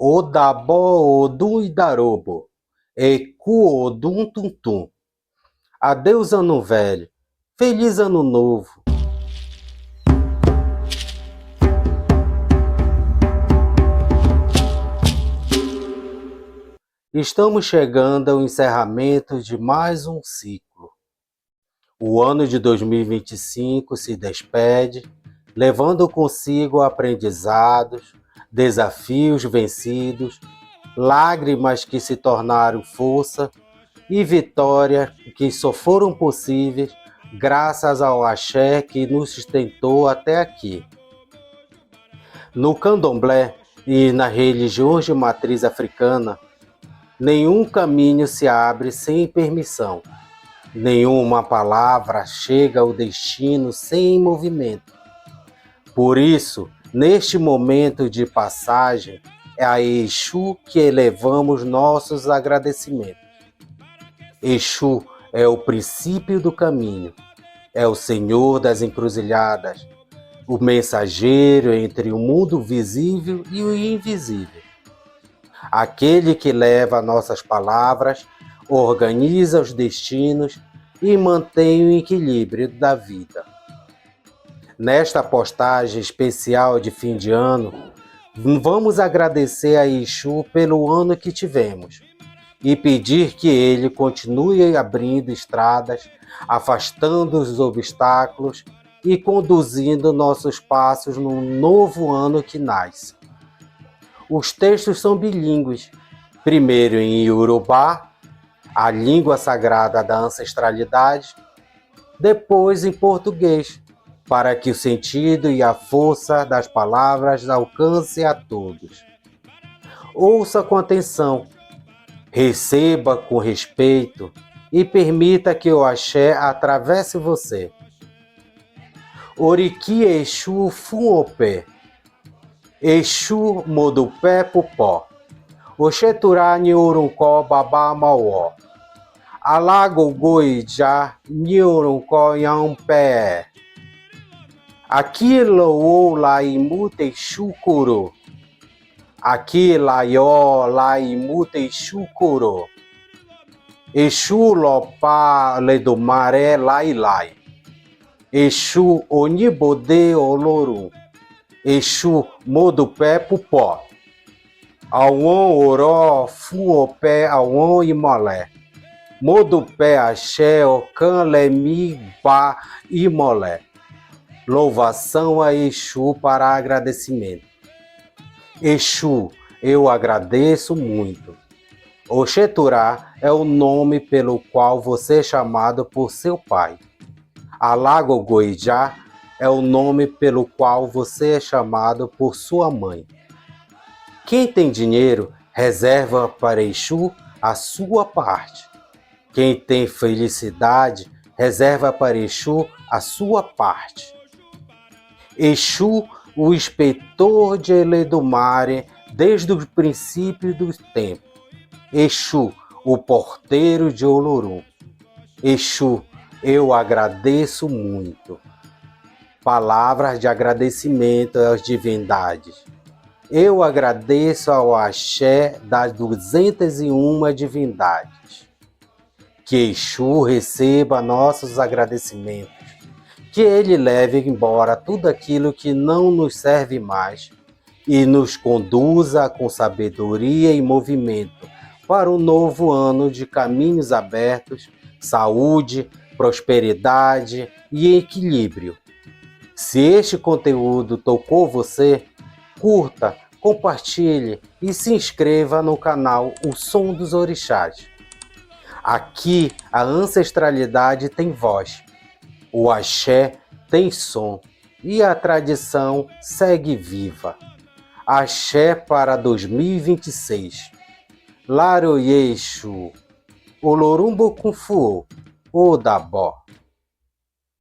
Odabó, Odum e Darobo, Ecu, Odum, Tum, Tum. Adeus, ano velho. Feliz ano novo. Estamos chegando ao encerramento de mais um ciclo. O ano de 2025 se despede, levando consigo aprendizados, desafios vencidos, lágrimas que se tornaram força e vitórias que só foram possíveis graças ao axé que nos sustentou até aqui. No candomblé e nas religiões de matriz africana, nenhum caminho se abre sem permissão. Nenhuma palavra chega ao destino sem movimento. Por isso, neste momento de passagem, é a Exu que elevamos nossos agradecimentos. Exu é o princípio do caminho, é o Senhor das encruzilhadas, o mensageiro entre o mundo visível e o invisível. Aquele que leva nossas palavras, organiza os destinos e mantém o equilíbrio da vida. Nesta postagem especial de fim de ano, vamos agradecer a Exu pelo ano que tivemos e pedir que ele continue abrindo estradas, afastando os obstáculos e conduzindo nossos passos num novo ano que nasce. Os textos são bilíngues, primeiro em Iorubá, a língua sagrada da ancestralidade, depois em português, para que o sentido e a força das palavras alcance a todos. Ouça com atenção, receba com respeito e permita que o axé atravesse você. Oriqui Exu Funopé, Exu Modupé Pupó, Oxeturá Nhoruncó Babá Mauó, Alago Goijá Nhoruncó Yampé, Aqui Loou Laimu Exu Curo, Aqui Laió Laimu Exu Curo, Exu Lopá Ledomaré Lai Lai, Exu Onibodê Olorum, Exu Modupé Pupó, Auon Oró Fuopé Auon Imolé, Modupé Axé Ocan Lemi Ba Imolé. Louvação a Exu para agradecimento. Exu, eu agradeço muito. Oxeturá é o nome pelo qual você é chamado por seu pai. Alago Goijá é o nome pelo qual você é chamado por sua mãe. Quem tem dinheiro, reserva para Exu a sua parte. Quem tem felicidade, reserva para Exu a sua parte. Exu, o inspetor de Eledumare desde o princípio do tempo. Exu, o porteiro de Olorum. Exu, eu agradeço muito. Palavras de agradecimento às divindades. Eu agradeço ao axé das 201 divindades. Que Exu receba nossos agradecimentos. Que ele leve embora tudo aquilo que não nos serve mais e nos conduza com sabedoria e movimento para um novo ano de caminhos abertos, saúde, prosperidade e equilíbrio. Se este conteúdo tocou você, curta, compartilhe e se inscreva no canal O Som dos Orixás. Aqui a ancestralidade tem voz, o axé tem som e a tradição segue viva. Axé para 2026. Laroyeixo, Olorumbo Kunfu, Odabó.